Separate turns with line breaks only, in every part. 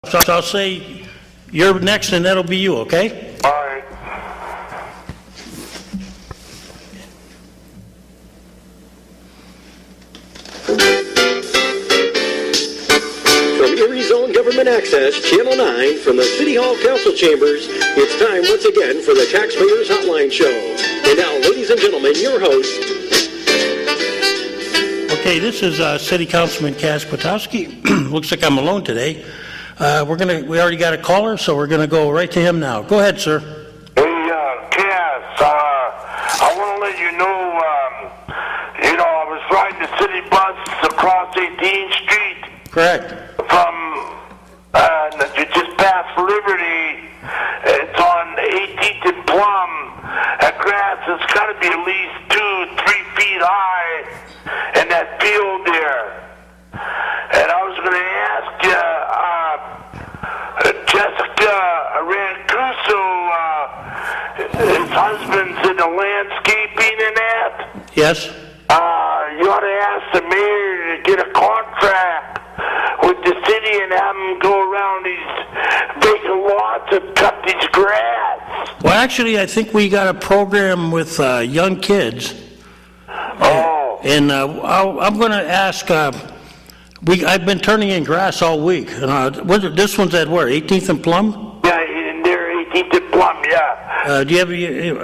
So I'll say you're next, and that'll be you, okay?
All right.
From Erie Zone Government Access, Channel 9, from the City Hall Council Chambers, it's time once again for the Taxpayers Hotline Show. And now, ladies and gentlemen, your host.
Okay, this is City Councilman Cass Potowski. Looks like I'm alone today. We already got a caller, so we're gonna go right to him now. Go ahead, sir.
Hey, Cass, I want to let you know, I was riding the city bus across 18th Street.
Correct.
From, just past Liberty. It's on 18th and Plum. That grass has got to be at least 2-3 feet high in that field there. And I was going to ask you, Jessica Rancuso, his husband's in the landscaping and that.
Yes.
You ought to ask the mayor to get a contract with the city and have him go around these vacant lots and cut these grass.
Well, actually, I think we got a program with young kids.
Oh.
And I'm going to ask. I've been turning in grass all week. This one's at where? 18th and Plum?
Yeah, in there, 18th and Plum. Yeah.
Do you have?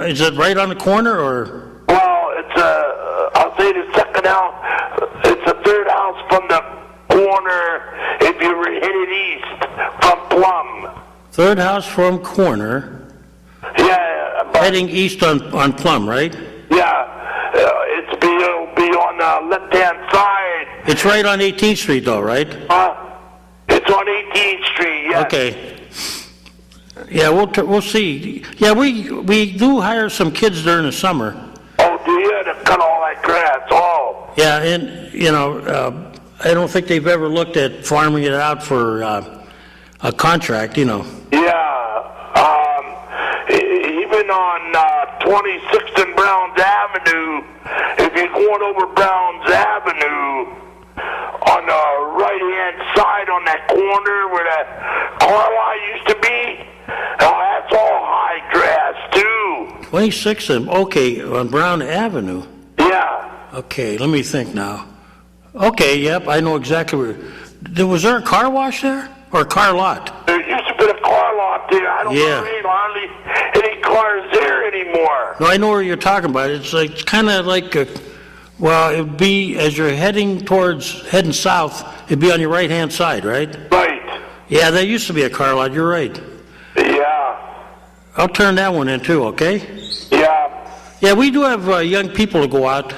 Is it right on the corner or?
Well, it's I'll say the second house. It's the third house from the corner if you were headed east from Plum.
Third house from corner.
Yeah.
Heading east on Plum, right?
Yeah. It'll be on the left-hand side.
It's right on 18th Street, though, right?
It's on 18th Street. Yeah.
Okay. Yeah, we'll see. Yeah, we do hire some kids during the summer.
Oh, do you? To cut all that grass? Oh.
Yeah, and I don't think they've ever looked at farming it out for a contract.
Yeah. Even on 26th and Browns Avenue, if you're going over Browns Avenue, on the right-hand side on that corner where that car lot used to be, that's all high grass, too.
26th and, okay, on Brown Avenue.
Yeah.
Okay, let me think now. Okay, yep, I know exactly where. Was there a car wash there? Or a car lot?
There used to be a car lot there. I don't know, there ain't hardly any cars there anymore.
No, I know where you're talking about. It's kind of like it'd be, as you're heading south, it'd be on your right-hand side, right?
Right.
Yeah, there used to be a car lot, you're right.
Yeah.
I'll turn that one in too, okay?
Yeah.
Yeah, we do have young people to go out.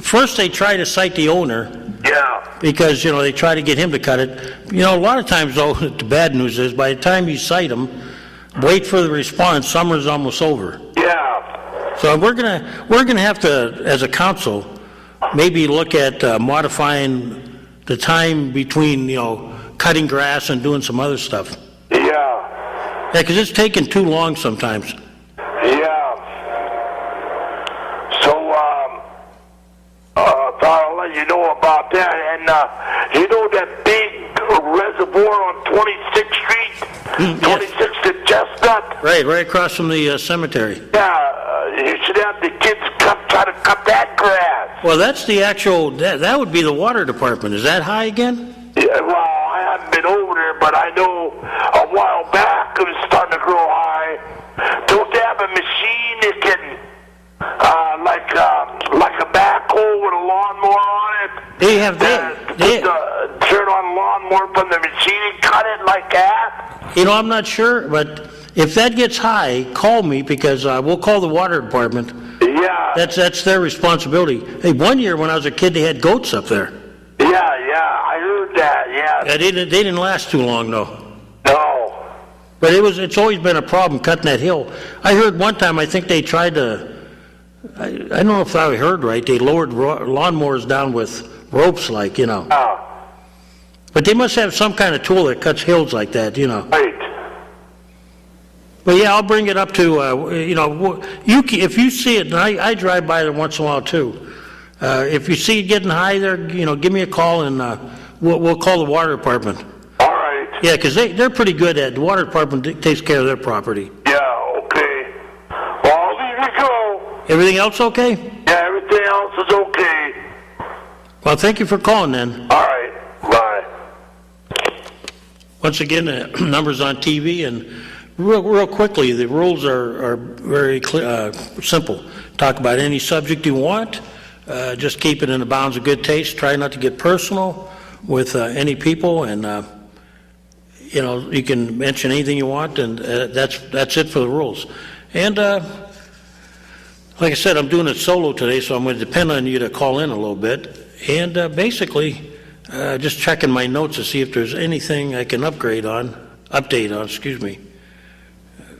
First they try to cite the owner.
Yeah.
Because, they try to get him to cut it. A lot of times, though, the bad news is by the time you cite them, wait for the response, summer's almost over.
Yeah.
So we're gonna have to, as a council, maybe look at modifying the time between, cutting grass and doing some other stuff.
Yeah.
Yeah, because it's taking too long sometimes.
Yeah. So, I'll let you know about that. And, that big reservoir on 26th Street? 26th and Chestnut?
Right across from the cemetery.
Yeah, you should have the kids try to cut that grass.
Well, that's the actual, that would be the water department. Is that high again?
Yeah, well, I haven't been over there, but I know a while back it was starting to grow high. Don't they have a machine that can, like a backhoe with a lawnmower on it?
They have
turn on a lawnmower from the machine and cut it like that?
I'm not sure, but if that gets high, call me because we'll call the water department.
Yeah.
That's their responsibility. Hey, one year when I was a kid, they had goats up there.
Yeah, I heard that, yeah.
They didn't last too long, though.
No.
But it's always been a problem cutting that hill. I heard one time, I think they tried to, I don't know if I heard right, they lowered lawnmowers down with ropes But they must have some kind of tool that cuts hills like that,
Right.
But yeah, I'll bring it up to, if you see it, and I drive by there once in a while too. If you see it getting high there, give me a call and we'll call the water department.
All right.
Yeah, because they're pretty good at, the water department takes care of their property.
Yeah, okay. Well, I'll leave you go.
Everything else okay?
Yeah, everything else is okay.
Well, thank you for calling then.
All right, bye.
Once again, the numbers on TV, and real quickly, the rules are very clear, simple. Talk about any subject you want. Just keep it in the bounds of good taste. Try not to get personal with any people, and you can mention anything you want, and that's it for the rules. And like I said, I'm doing it solo today, so I'm going to depend on you to call in a little bit. And basically, just checking my notes to see if there's anything I can update on.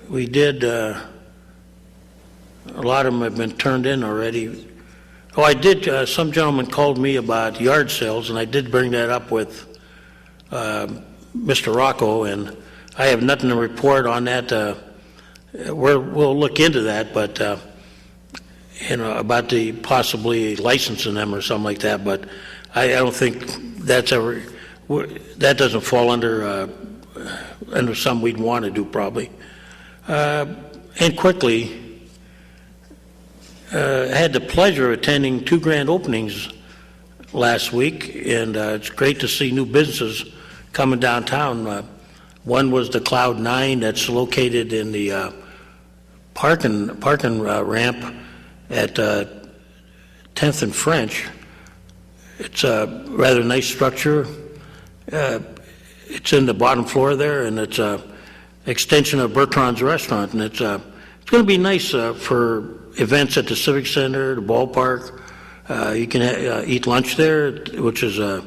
We did. A lot of them have been turned in already. Oh, I did. Some gentleman called me about yard sales, and I did bring that up with Mr. Rocco, and I have nothing to report on that. We'll look into that, but about the possibly licensing them or something like that. But I don't think that doesn't fall under something we'd want to do probably. And quickly. I had the pleasure of attending 2 grand openings last week, and it's great to see new businesses coming downtown. One was the Cloud 9 that's located in the parking ramp at 10th and French. It's a rather nice structure. It's in the bottom floor there, and it's an extension of Bertrand's restaurant, and it's going to be nice for events at the Civic Center, the ballpark. You can eat lunch there, which is a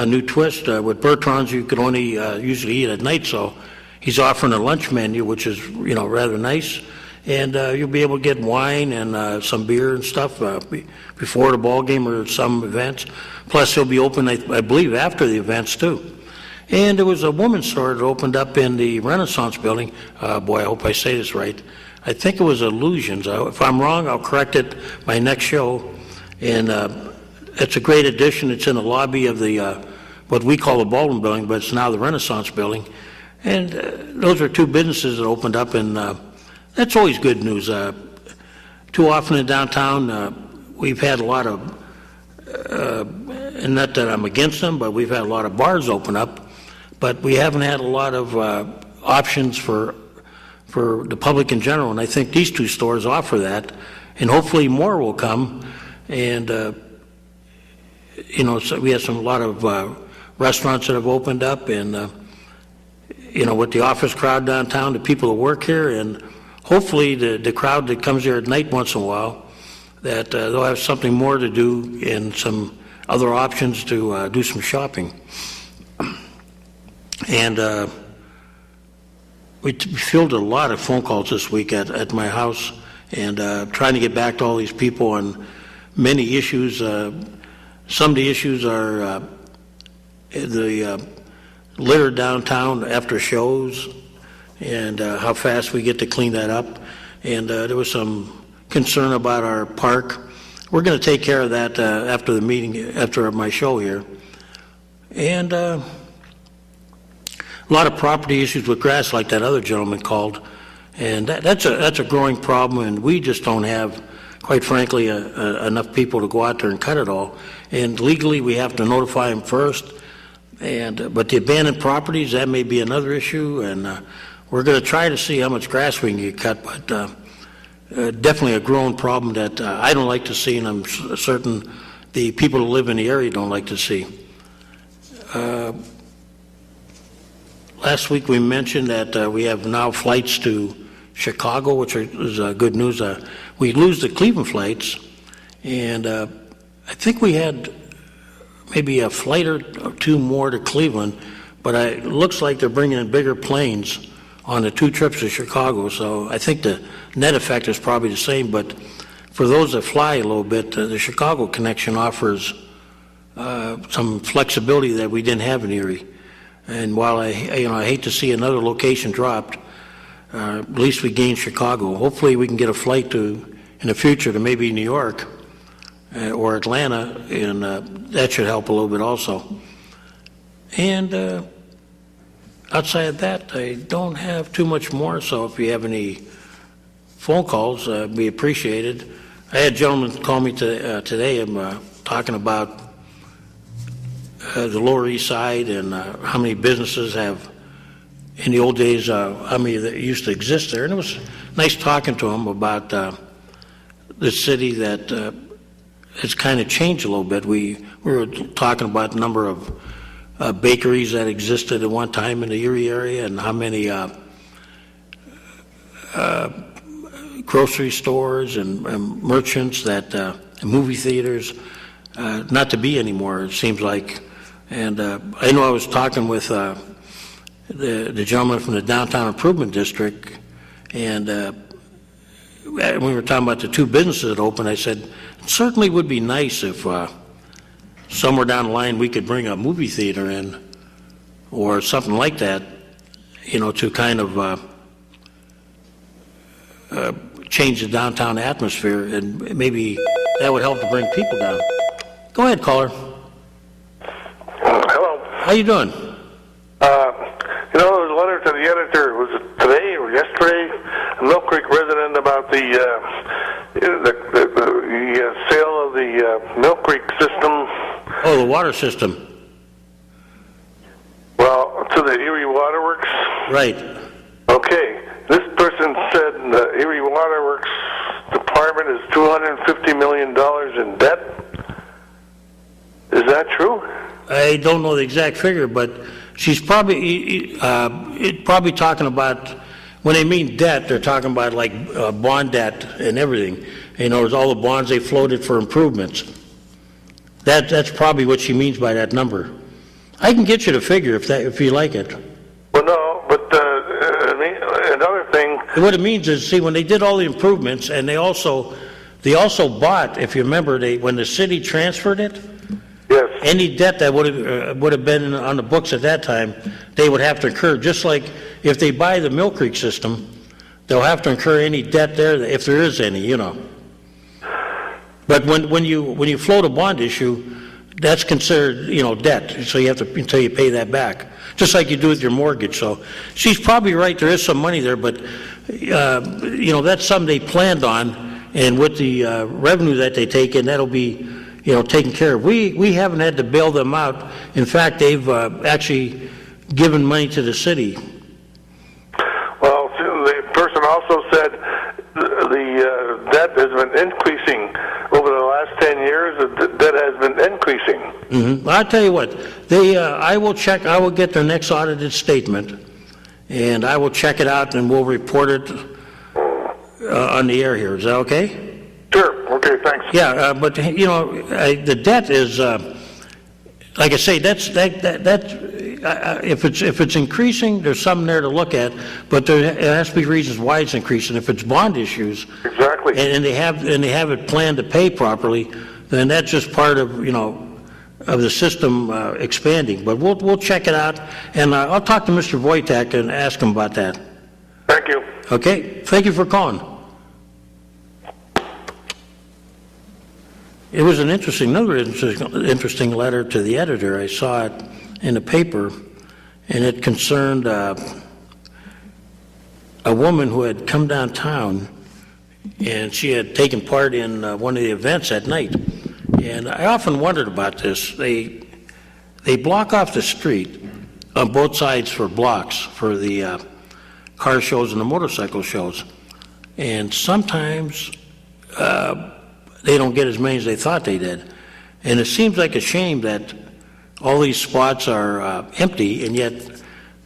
new twist. With Bertrand's, you could only usually eat at night, so he's offering a lunch menu, which is rather nice. And you'll be able to get wine and some beer and stuff before the ball game or some events. Plus, he'll be open, I believe, after the events too. And there was a women's store that opened up in the Renaissance building. Boy, I hope I say this right. I think it was Illusions. If I'm wrong, I'll correct it my next show. And it's a great addition. It's in the lobby of the what we call the Baldwin building, but it's now the Renaissance building. And those are 2 businesses that opened up, and that's always good news. Too often in downtown, we've had a lot of, and not that I'm against them, but we've had a lot of bars open up, but we haven't had a lot of options for the public in general, and I think these 2 stores offer that, and hopefully more will come. And so we have a lot of restaurants that have opened up, and with the office crowd downtown, the people that work here, and hopefully the crowd that comes here at night once in a while, that they'll have something more to do and some other options to do some shopping. And we fielded a lot of phone calls this week at my house, and trying to get back to all these people on many issues. Some of the issues are the litter downtown after shows, and how fast we get to clean that up. And there was some concern about our park. We're going to take care of that after the meeting, after my show here. And a lot of property issues with grass, like that other gentleman called, and that's a growing problem, and we just don't have, quite frankly, enough people to go out there and cut it all. And legally, we have to notify them first. But the abandoned properties, that may be another issue, and we're going to try to see how much grass we can get cut. But definitely a growing problem that I don't like to see, and I'm certain the people who live in the area don't like to see. Last week we mentioned that we have now flights to Chicago, which is good news. We lose the Cleveland flights, and I think we had maybe a flight or 2 more to Cleveland, but it looks like they're bringing in bigger planes on the 2 trips to Chicago, so I think the net effect is probably the same. But for those that fly a little bit, the Chicago connection offers some flexibility that we didn't have in Erie. And while I hate to see another location dropped, at least we gained Chicago. Hopefully we can get a flight in the future to maybe New York or Atlanta, and that should help a little bit also. And outside of that, I don't have too much more, so if you have any phone calls, be appreciated. I had a gentleman call me today. I'm talking about the Lower East Side and how many businesses have, in the old days, how many that used to exist there. And it was nice talking to him about the city that has kind of changed a little bit. We were talking about the number of bakeries that existed at one time in the Erie area and how many grocery stores and merchants that and movie theaters not to be anymore, it seems like. And I know I was talking with the gentleman from the Downtown Improvement District, and when we were talking about the two businesses that opened, I said, it certainly would be nice if somewhere down the line we could bring a movie theater in or something like that, to kind of change the downtown atmosphere, and maybe that would help to bring people down. Go ahead, caller.
Hello.
How you doing?
There was a letter to the editor, was it today or yesterday, a Mill Creek resident about the sale of the Mill Creek system.
Oh, the water system.
Well, to the Erie Waterworks.
Right.
Okay. This person said the Erie Waterworks department is $250 million in debt. Is that true?
I don't know the exact figure, but she's probably talking about, when they mean debt, they're talking about like bond debt and everything. There's all the bonds they floated for improvements. That's probably what she means by that number. I can get you the figure if you like it.
Well, no, but another thing.
What it means is, see, when they did all the improvements, and they also bought, if you remember, when the city transferred it.
Yes.
Any debt that would have been on the books at that time, they would have to incur. Just like if they buy the Mill Creek system, they'll have to incur any debt there, if there is any, But when you float a bond issue, that's considered, debt. So you have to until you pay that back, just like you do with your mortgage. So she's probably right. There is some money there, but that's something they planned on, and with the revenue that they take in, that'll be taken care of. We haven't had to bail them out. In fact, they've actually given money to the city.
Well, the person also said the debt has been increasing over the last 10 years. The debt has been increasing.
Mm-hmm. I'll tell you what. I will check. I will get their next audited statement, and I will check it out, and we'll report it on the air here. Is that okay?
Sure. Okay, thanks.
Yeah, but the debt is, like I say, that's if it's increasing, there's something there to look at. But there has to be reasons why it's increasing. If it's bond issues,
exactly,
and they have it planned to pay properly, then that's just part of of the system expanding. But we'll check it out, and I'll talk to Mr. Wojtak and ask him about that.
Thank you.
Okay. Thank you for calling. It was another interesting letter to the editor. I saw it in the paper, and it concerned a woman who had come downtown, and she had taken part in one of the events at night. And I often wondered about this. They block off the street on both sides for blocks for the car shows and the motorcycle shows, and sometimes they don't get as many as they thought they did. And it seems like a shame that all these spots are empty, and yet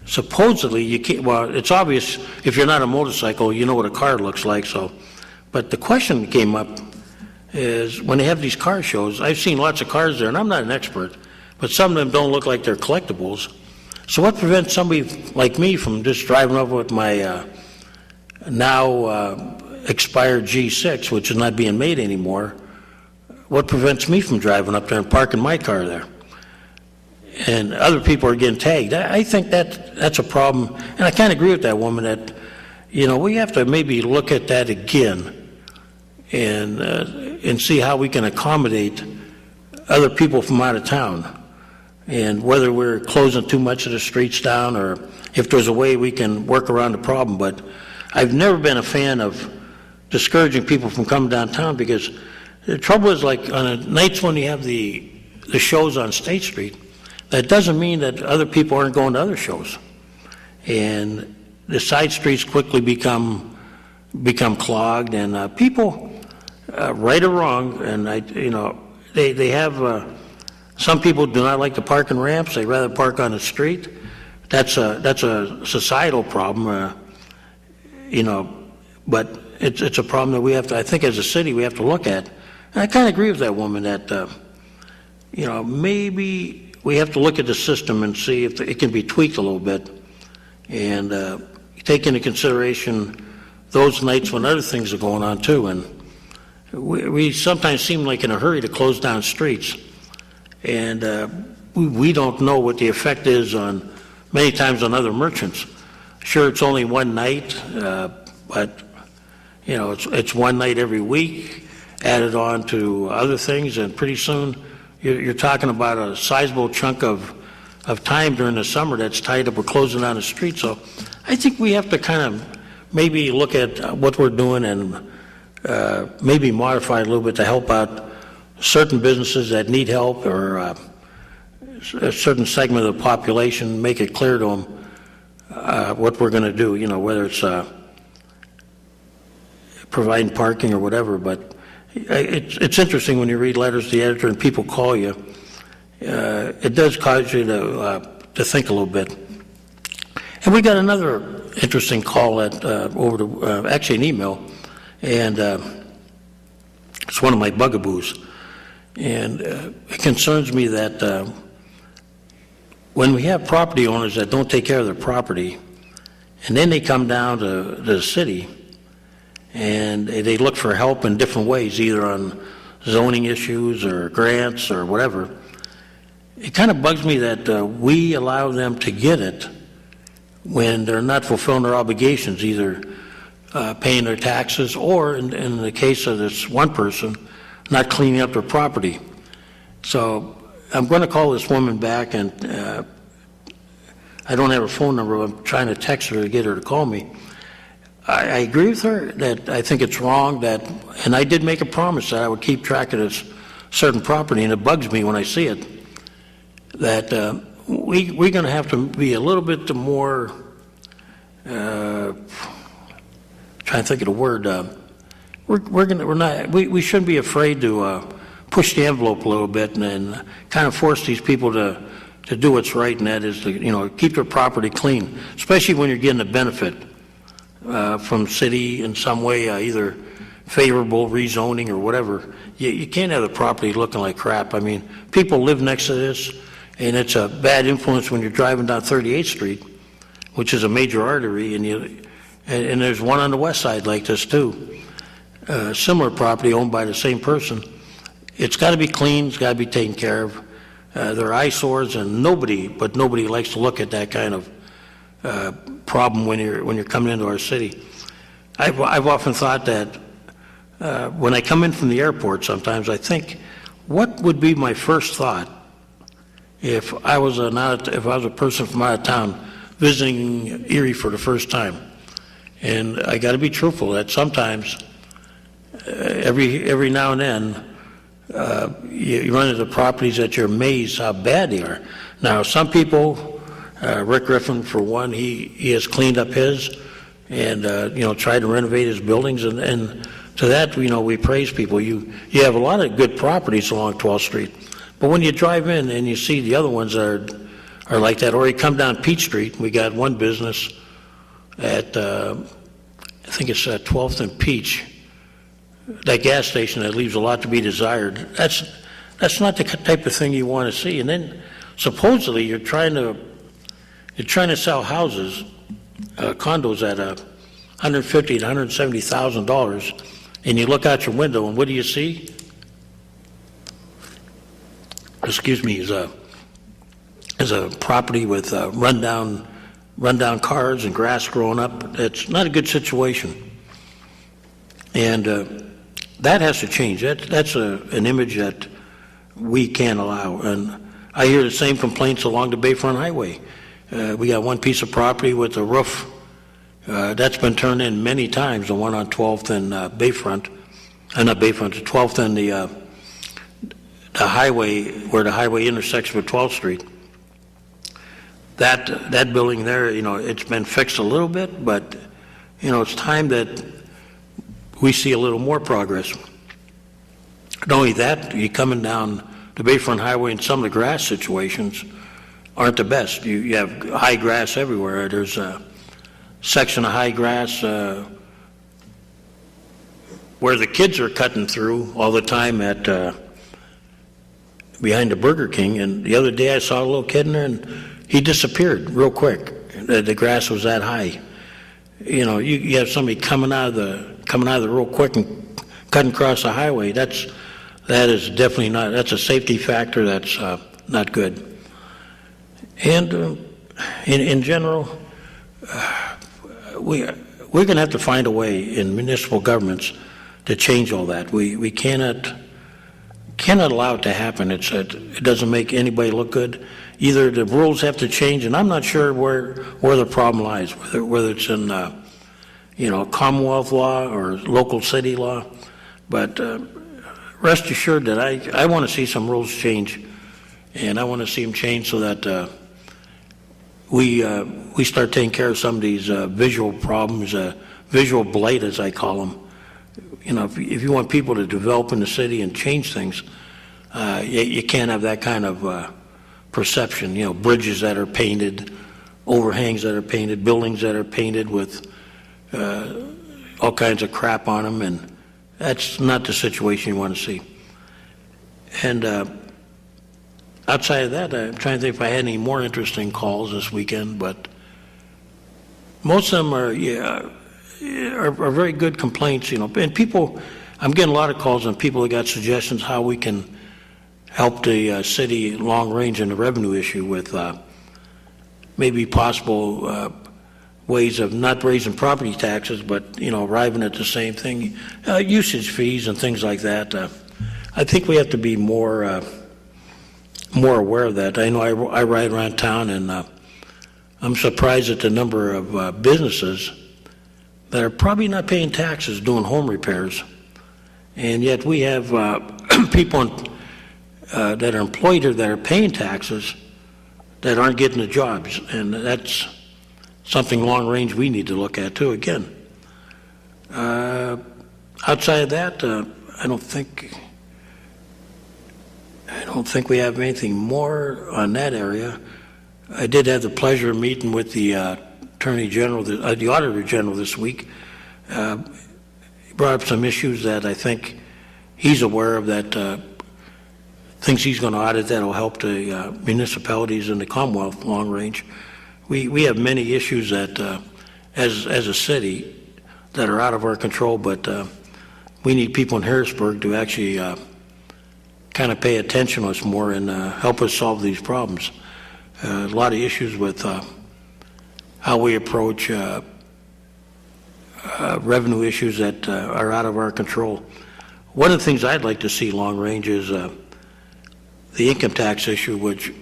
supposedly you can't. Well, it's obvious if you're not a motorcycle, you know what a car looks like. So, but the question that came up is when they have these car shows, I've seen lots of cars there, and I'm not an expert, but some of them don't look like they're collectibles. So what prevents somebody like me from just driving over with my now expired G6, which is not being made anymore? What prevents me from driving up there and parking my car there? And other people are getting tagged. I think that's a problem, and I kind of agree with that woman that we have to maybe look at that again and see how we can accommodate other people from out of town. and whether we're closing too much of the streets down or if there's a way we can work around the problem. But I've never been a fan of discouraging people from coming downtown, because the trouble is, like on the nights when you have the shows on State Street, that doesn't mean that other people aren't going to other shows. And the side streets quickly become clogged, and people, right or wrong, and they have, some people do not like to park in ramps. They rather park on the street. That's a societal problem, but it's a problem that we have to, I think as a city, we have to look at. And I kind of agree with that woman that, maybe we have to look at the system and see if it can be tweaked a little bit, and take into consideration those nights when other things are going on too. And we sometimes seem like in a hurry to close down streets, and we don't know what the effect is on, many times, on other merchants. Sure, it's only one night, but it's one night every week added on to other things, and pretty soon you're talking about a sizable chunk of time during the summer that's tied up with closing down the street. So I think we have to kind of maybe look at what we're doing and maybe modify it a little bit to help out certain businesses that need help, or a certain segment of the population, make it clear to them what we're going to do, whether it's providing parking or whatever. But it's interesting when you read letters to the editor and people call you. It does cause you to think a little bit. And we got another interesting call over to actually an email, and it's one of my bugaboos. And it concerns me that when we have property owners that don't take care of their property, and then they come down to the city and they look for help in different ways, either on zoning issues or grants or whatever, it kind of bugs me that we allow them to get it when they're not fulfilling their obligations, either paying their taxes or, in the case of this one person, not cleaning up their property. So I'm going to call this woman back, and I don't have her phone number. I'm trying to text her to get her to call me. I agree with her that I think it's wrong and I did make a promise that I would keep track of this certain property, and it bugs me when I see it, that we're going to have to be a little bit more, trying to think of the word, we shouldn't be afraid to push the envelope a little bit and kind of force these people to do what's right, and that is to keep their property clean, especially when you're getting a benefit from city in some way, either favorable rezoning or whatever. You can't have the property looking like crap. I mean, people live next to this, and it's a bad influence when you're driving down 38th Street, which is a major artery, and there's one on the west side like this too. Similar property owned by the same person. It's got to be clean. It's got to be taken care of. There are eyesores, and nobody likes to look at that kind of problem when you're coming into our city. I've often thought that when I come in from the airport, sometimes I think, what would be my first thought if I was a person from out of town visiting Erie for the first time? And I got to be truthful that sometimes, every now and then, you run into properties that you're amazed how bad they are. Now, some people, Rick Griffin for one, he has cleaned up his and tried to renovate his buildings, and to that we praise people. You have a lot of good properties along 12th Street, but when you drive in and you see the other ones that are like that, or you come down Peach Street, we got one business at I think it's at 12th and Peach, that gas station that leaves a lot to be desired. That's not the type of thing you want to see. And then supposedly you're trying to sell houses, condos at $150,000 to $170,000, and you look out your window and what do you see? Excuse me, is a property with rundown cars and grass growing up. It's not a good situation, and that has to change. That's an image that we can't allow. And I hear the same complaints along the Bayfront Highway. We got one piece of property with a roof that's been turned in many times, the one on 12th and Bayfront, not Bayfront, the 12th and the highway, where the highway intersects with 12th Street. That building there, it's been fixed a little bit, but, it's time that we see a little more progress. Not only that, you're coming down the Bayfront Highway, and some of the grass situations aren't the best. You have high grass everywhere. There's a section of high grass where the kids are cutting through all the time at behind the Burger King. And the other day I saw a little kid in there, and he disappeared real quick. The grass was that high. You have somebody coming out of the real quick and cutting across the highway. That is definitely not. That's a safety factor. That's not good. And in general, we're going to have to find a way in municipal governments to change all that. We cannot allow it to happen. It doesn't make anybody look good. Either the rules have to change, and I'm not sure where the problem lies, whether it's in Commonwealth law or local city law. But rest assured that I want to see some rules change, and I want to see them change so that we start taking care of some of these visual problems, visual blight as I call them. If you want people to develop in the city and change things, you can't have that kind of perception. Bridges that are painted, overhangs that are painted, buildings that are painted with all kinds of crap on them, and that's not the situation you want to see. And outside of that, I'm trying to think if I had any more interesting calls this weekend, but most of them are very good complaints, and people, I'm getting a lot of calls on people that got suggestions how we can help the city long range in the revenue issue with maybe possible ways of not raising property taxes, but, arriving at the same thing, usage fees and things like that. I think we have to be more aware of that. I know I ride around town, and I'm surprised at the number of businesses that are probably not paying taxes doing home repairs, and yet we have people that are employed here that are paying taxes that aren't getting the jobs, and that's something long range we need to look at too. Again, outside of that, I don't think we have anything more on that area. I did have the pleasure of meeting with the Attorney General, the Auditor General this week. He brought up some issues that I think he's aware of, that things he's going to audit that will help the municipalities in the Commonwealth long range. We have many issues that, as a city, that are out of our control, but we need people in Harrisburg to actually kind of pay attention to us more and help us solve these problems. A lot of issues with how we approach revenue issues that are out of our control. One of the things I'd like to see long range is the income tax issue, which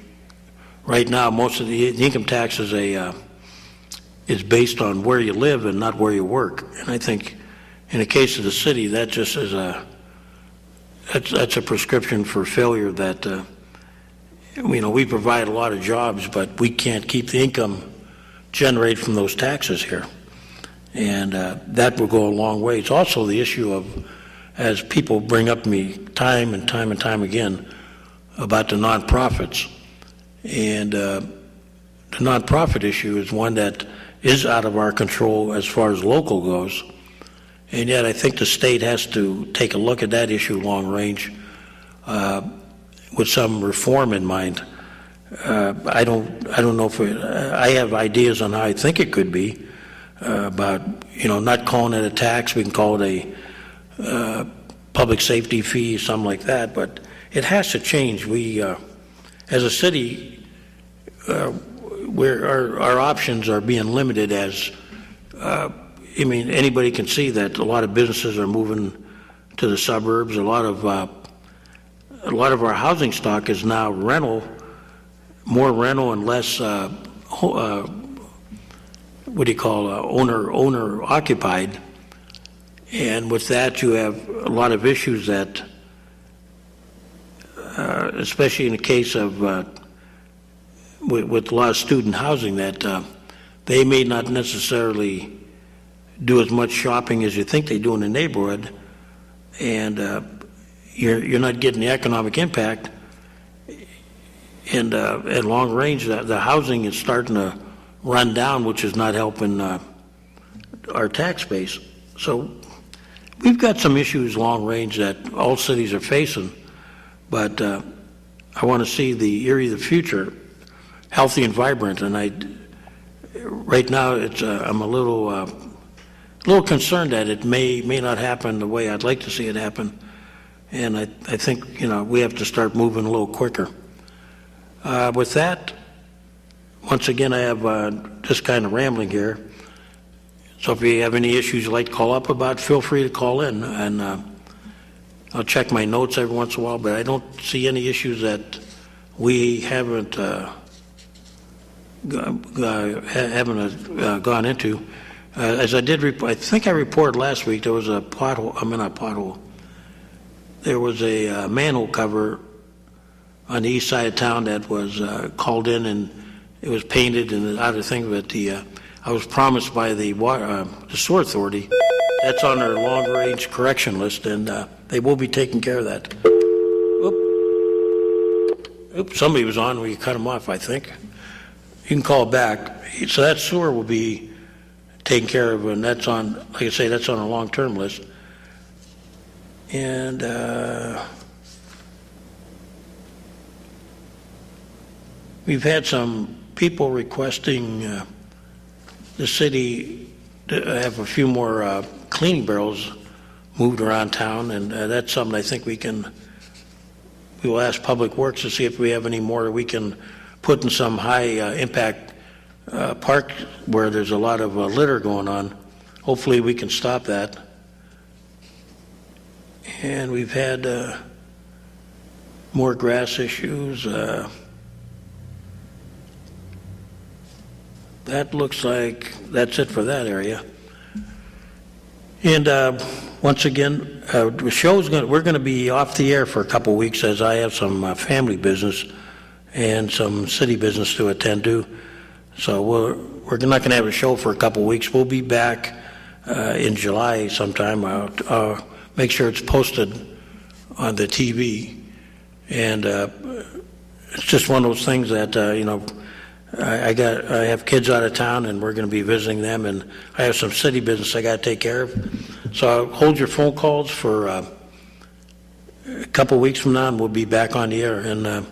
right now most of the income tax is based on where you live and not where you work. And I think in the case of the city, that just is that's a prescription for failure. That we provide a lot of jobs, but we can't keep the income generated from those taxes here, and that will go a long way. It's also the issue of, as people bring up to me time and time again, about the nonprofits, and the nonprofit issue is one that is out of our control as far as local goes, and yet I think the state has to take a look at that issue long range with some reform in mind. I don't know if I have ideas on how I think it could be about not calling it a tax. We can call it a public safety fee, something like that. But it has to change. We, as a city, our options are being limited. As anybody can see that a lot of businesses are moving to the suburbs. A lot of our housing stock is now rental more rental and less, owner occupied. And with that, you have a lot of issues that, especially in the case of, with a lot of student housing, that they may not necessarily do as much shopping as you think they do in the neighborhood, and you're not getting the economic impact. And at long range, the housing is starting to run down, which is not helping our tax base. So we've got some issues long range that all cities are facing, but I want to see the Erie of the future healthy and vibrant. And right now, I'm a little concerned that it may not happen the way I'd like to see it happen. And I think we have to start moving a little quicker. With that, once again, I have just kind of rambling here. So if you have any issues you'd like to call up about, feel free to call in, and I'll check my notes every once in a while, but I don't see any issues that we haven't gone into. As I did, I think I reported last week, there was a pothole. There was a manhole cover on the east side of town that was called in, and it was painted and other things, but I was promised by the sewer authority that's on their long-range correction list, and they will be taking care of that. Oops, somebody was on. We cut them off, I think. You can call back. So that sewer will be taken care of, and that's on, like I say, that's on a long-term list. And we've had some people requesting the city to have a few more cleaning barrels moved around town, and that's something I think we will ask Public Works to see if we have any more we can put in some high impact park where there's a lot of litter going on. Hopefully we can stop that. And we've had more grass issues. That looks like that's it for that area. And once again, we're going to be off the air for a couple of weeks, as I have some family business and some city business to attend to. So we're not going to have a show for a couple of weeks. We'll be back in July sometime. I'll make sure it's posted on the TV. And it's just one of those things that I have kids out of town, and we're going to be visiting them, and I have some city business I got to take care of. So hold your phone calls for a couple of weeks from now, and we'll be back on the air. And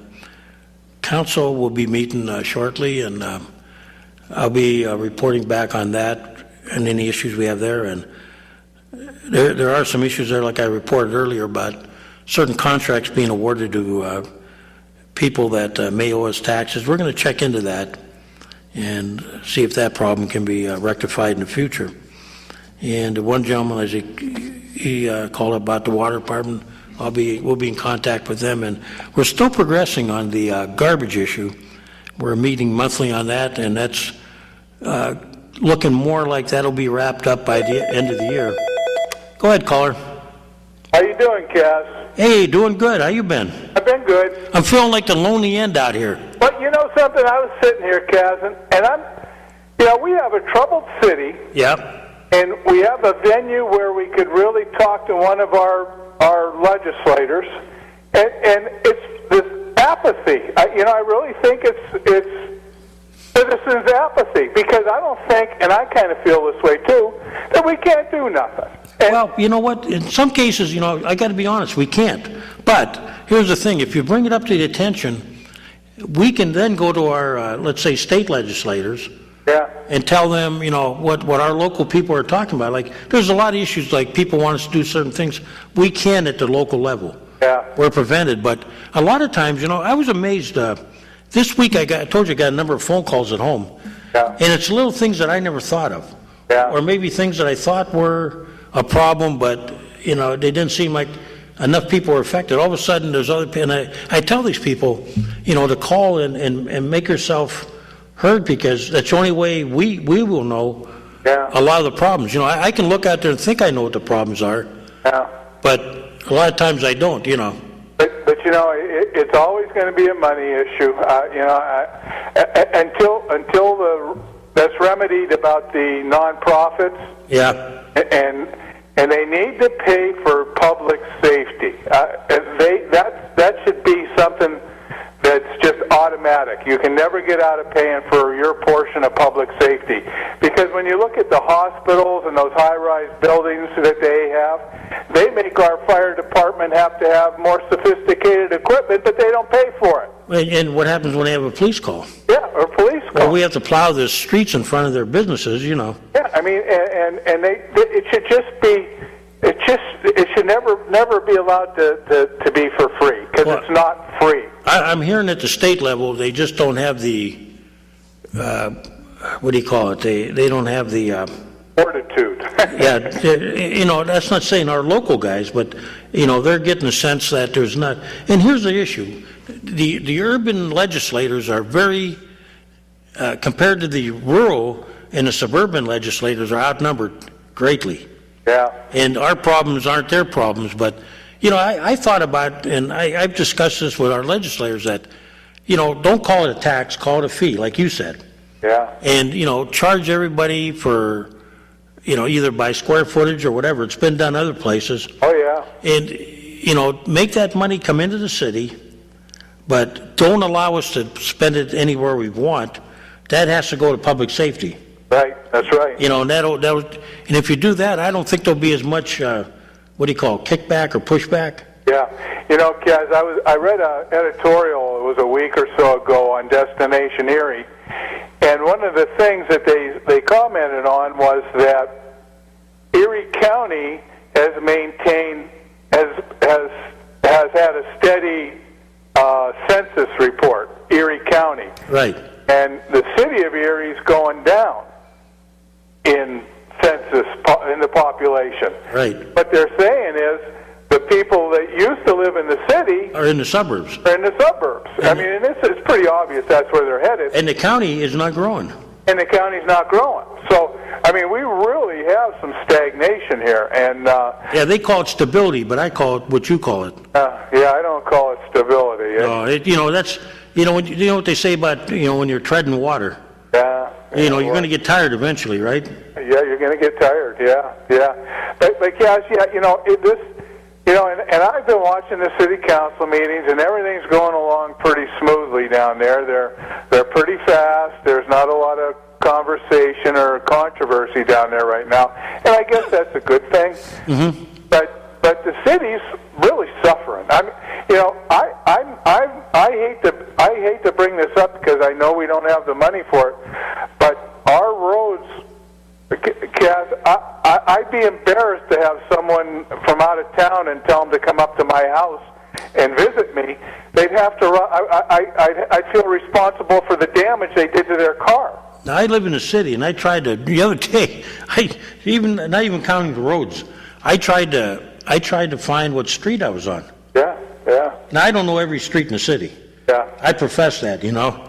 council will be meeting shortly, and I'll be reporting back on that and any issues we have there. And there are some issues there, like I reported earlier, about certain contracts being awarded to people that may owe us taxes. We're going to check into that and see if that problem can be rectified in the future. And one gentleman, as he called about the water department, we'll be in contact with them, and we're still progressing on the garbage issue. We're meeting monthly on that, and that's looking more like that'll be wrapped up by the end of the year. Go ahead, caller.
How you doing, Cass?
Hey, doing good. How you been?
I've been good.
I'm feeling like the lonely end out here.
But you know something? I was sitting here, Cass, and we have a troubled city.
Yeah.
And we have a venue where we could really talk to one of our legislators, and it's this apathy. I really think it's citizens' apathy, because I don't think, and I kind of feel this way too, that we can't do nothing. And
well, you know what? In some cases, I got to be honest, we can't. But here's the thing: if you bring it up to the attention, we can then go to our, let's say, state legislators.
Yeah.
And tell them, what our local people are talking about. Like, there's a lot of issues, like people want us to do certain things. We can at the local level.
Yeah.
We're prevented. But a lot of times, I was amazed. This week, I told you I got a number of phone calls at home.
Yeah.
And it's little things that I never thought of.
Yeah.
Or maybe things that I thought were a problem, but, they didn't seem like, enough people are affected. All of a sudden, there's other people, and I tell these people, to call and make yourself heard, because that's the only way we will know a lot of the problems. I can look out there and think I know what the problems are, but a lot of times I don't,
But it's always going to be a money issue. Until that's remedied about the nonprofits.
Yeah.
And they need to pay for public safety. That should be something that's just automatic. You can never get out of paying for your portion of public safety, because when you look at the hospitals and those high-rise buildings that they have, they make our fire department have to have more sophisticated equipment, but they don't pay for it.
And what happens when they have a police call?
Yeah, or police call.
Well, we have to plow the streets in front of their businesses, Yeah,
I mean, and it should just be, it should never be allowed to be for free, because it's not free.
I'm hearing at the state level they just don't have the, what do you call it? They don't have the
fortitude.
Yeah, that's not saying our local guys, but they're getting the sense that there's not. And here's the issue: the urban legislators are very, compared to the rural and the suburban legislators, are outnumbered greatly.
Yeah.
And our problems aren't their problems, but I thought about, and I've discussed this with our legislators, that don't call it a tax, call it a fee, like you said.
Yeah.
And charge everybody for either by square footage or whatever. It's been done other places.
Oh, yeah.
And, make that money come into the city, but don't allow us to spend it anywhere we want. That has to go to public safety.
Right, that's right.
And if you do that, I don't think there'll be as much, kickback or pushback.
Yeah. Kaz, I read an editorial, it was a week or so ago, on Destination Erie, and one of the things that they commented on was that Erie County has had a steady census report, Erie County.
Right.
And the city of Erie is going down in census, in the population.
Right.
What they're saying is the people that used to live in the city
are in the suburbs.
Are in the suburbs. And it's pretty obvious that's where they're headed.
And the county is not growing.
And the county's not growing. So, we really have some stagnation here. And
yeah, they call it stability, but I call it what you call it.
Yeah, I don't call it stability.
That's what they say about when you're treading water.
Yeah.
You're going to get tired eventually, right?
Yeah, you're going to get tired. Yeah. But Cash, and I've been watching the city council meetings, and everything's going along pretty smoothly down there. They're pretty fast. There's not a lot of conversation or controversy down there right now, and I guess that's a good thing. Mm-hmm. But the city's really suffering. I hate to bring this up because I know we don't have the money for it, but our roads, Cass, I'd be embarrassed to have someone from out of town and tell them to come up to my house and visit me. They'd have to. I'd feel responsible for the damage they did to their car.
Now, I live in the city, and I tried to the other day. Not even counting the roads. I tried to find what street I was on.
Yeah.
Now, I don't know every street in the city.
Yeah.
I profess that,
Yeah.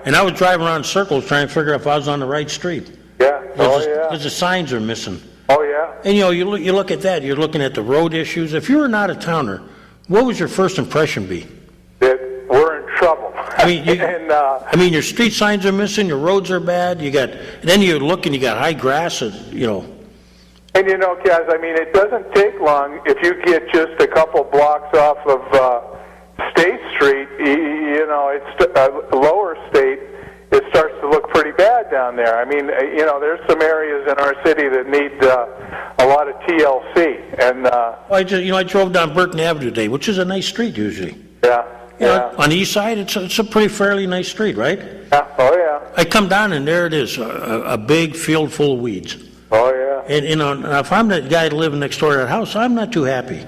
And I was driving around in circles trying to figure out if I was on the right street.
Yeah.
Because the signs are missing.
Oh, yeah.
And, you look at that, you're looking at the road issues. If you were an out-of-towner, what would your first impression be?
That we're in trouble.
Your street signs are missing, your roads are bad, you got high grass,
And Kaz, it doesn't take long if you get just a couple blocks off of State Street, it's Lower State, it starts to look pretty bad down there. There's some areas in our city that need a lot of TLC. And
I drove down Burton Avenue today, which is a nice street usually.
Yeah.
On the east side, it's a pretty fairly nice street, right?
Yeah. Oh, yeah.
I come down and there it is, a big field full of weeds.
Oh, yeah.
And if I'm the guy living next door to that house, I'm not too happy.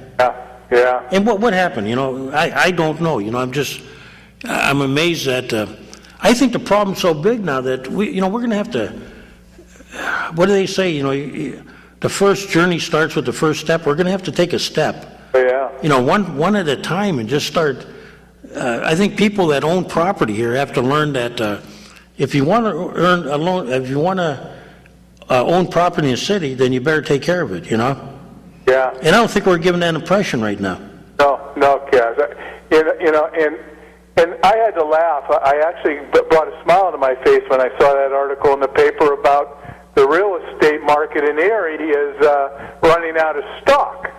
Yeah.
And what happened? I don't know. I'm amazed that. I think the problem's so big now that we're going to have to. What do they say? The first journey starts with the first step. We're going to have to take a step.
Yeah.
You know, one at a time, and just start. I think people that own property here have to learn that if you want to earn a loan, if you want to own property in the city, then you better take care of it. You know.
Yeah.
And I don't think we're giving that impression right now.
No, Kaz. You know, and I had to laugh. I actually brought a smile to my face when I saw that article in the paper about the real estate market in Erie is running out of stock.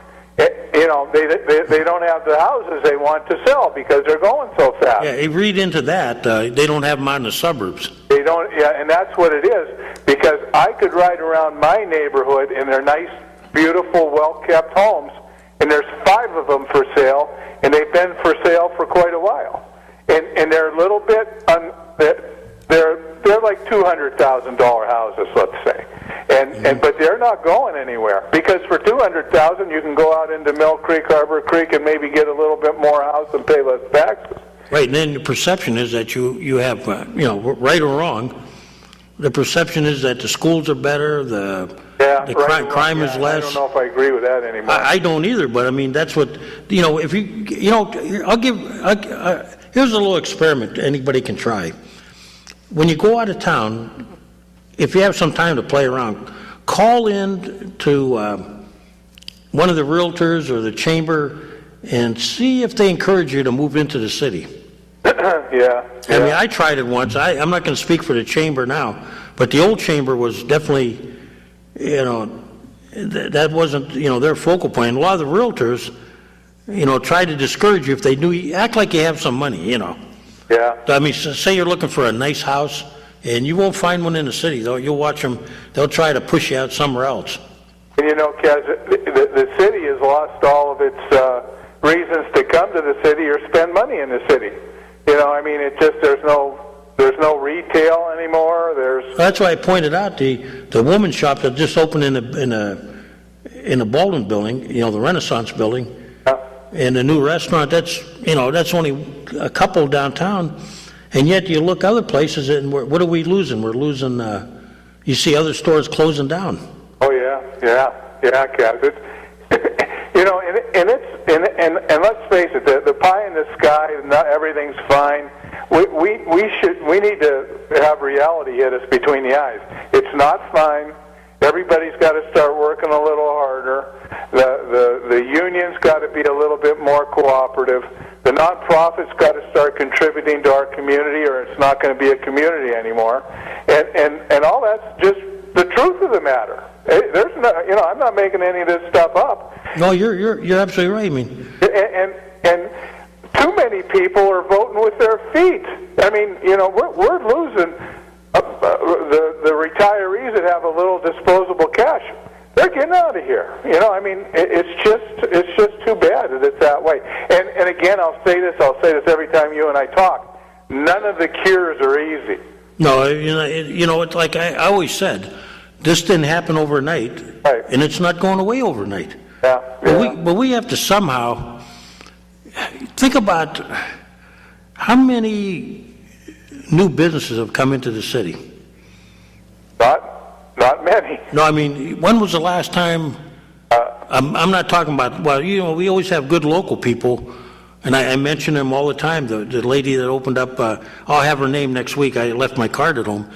You know, they don't have the houses they want to sell because they're going so fast.
Yeah, you read into that. They don't have them out in the suburbs.
They don't. Yeah, and that's what it is. Because I could ride around my neighborhood in their nice, beautiful, well-kept homes, and there's 5 of them for sale, and they've been for sale for quite a while. And they're a little bit, they're like $200,000 houses, let's say. And but they're not going anywhere, because for $200,000 you can go out into Mill Creek, Harbor Creek, and maybe get a little bit more house and pay less taxes.
Right, and then the perception is that you have, you know, right or wrong, the perception is that the schools are better, crime is less.
I don't know if I agree with that anymore.
I don't either, but I mean, that's what, you know, if you know, here's a little experiment anybody can try. When you go out of town, if you have some time to play around, call in to one of the realtors or the chamber and see if they encourage you to move into the city.
Yeah.
I mean, I tried it once. I'm not going to speak for the chamber now, but the old chamber was definitely, you know, that wasn't, you know, their focal point. A lot of the realtors, you know, try to discourage you if they knew you, act like you have some money, you know.
Yeah.
I mean, say you're looking for a nice house, and you won't find one in the city, though. You'll watch them, they'll try to push you out somewhere else.
And you know, Kaz, the city has lost all of its reasons to come to the city or spend money in the city. You know, I mean, it just, there's no retail anymore.
That's why I pointed out the woman's shop that just opened in the Baldwin building, you know, the Renaissance building, and the new restaurant. That's, you know, that's only a couple downtown, and yet you look other places and what are we losing? We're losing. You see other stores closing down.
Oh yeah, Kaz. You know, and let's face it, the pie in the sky, not everything's fine. We need to have reality hit us between the eyes. It's not fine. Everybody's got to start working a little harder. The union's got to be a little bit more cooperative. The nonprofits got to start contributing to our community, or it's not going to be a community anymore. And all that's just the truth of the matter. There's no, you know, I'm not making any of this stuff up.
No, you're absolutely right. I mean,
and too many people are voting with their feet. I mean, you know, we're losing the retirees that have a little disposable cash. They're getting out of here. You know, I mean, it's just too bad that it's that way. And again, I'll say this every time you and I talk. None of the cures are easy.
No, you know, it's like I always said. This didn't happen overnight,
right.
And it's not going away overnight.
Yeah.
But we have to somehow think about how many new businesses have come into the city.
Not many.
No, I mean, when was the last time? I'm not talking about. Well, you know, we always have good local people, and I mention them all the time. The lady that opened up, I'll have her name next week. I left my card at home.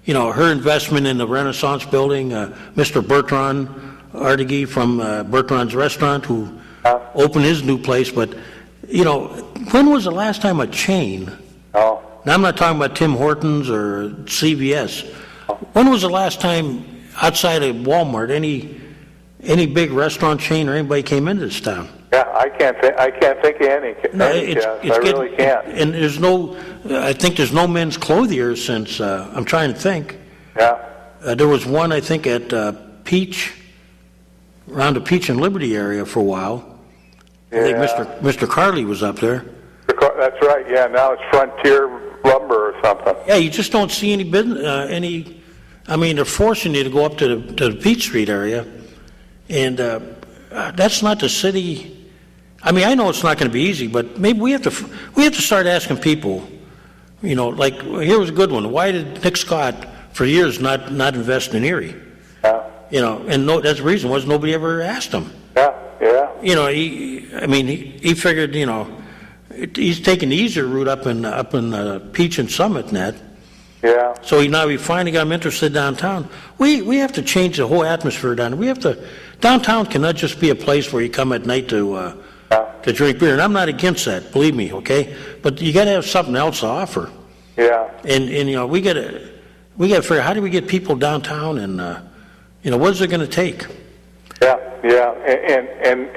You know, her investment in the Renaissance building, Mr. Bertrand Ardegui from Bertrand's Restaurant, who opened his new place. But, you know, when was the last time a chain?
Oh.
Now, I'm not talking about Tim Hortons or CVS. When was the last time outside of Walmart any big restaurant chain or anybody came into this town?
Yeah, I can't think of any.
No,
I really can't.
And I think there's no men's clothiers since, I'm trying to think.
Yeah.
There was one, I think, at Peach, around the Peach and Liberty area for a while.
Yeah.
I think Mr. Carley was up there.
That's right, yeah, now it's Frontier Lumber or something.
Yeah, you just don't see any business, I mean, they're forcing you to go up to the Peach Street area, and that's not the city. I mean, I know it's not going to be easy, but maybe we have to start asking people, you know, like, here was a good one. Why did Nick Scott, for years, not invest in Erie?
Yeah.
You know, and that's the reason was nobody ever asked him.
Yeah.
You know, he figured, you know, he's taking the easier route up in Peach and Summit and that.
Yeah.
So he finally got him interested downtown. We have to change the whole atmosphere down there. Downtown cannot just be a place where you come at night to drink beer. And I'm not against that, believe me, okay? But you got to have something else to offer.
Yeah.
And you know, we got to figure out how do we get people downtown, and you know, what is it going to take?
Yeah. And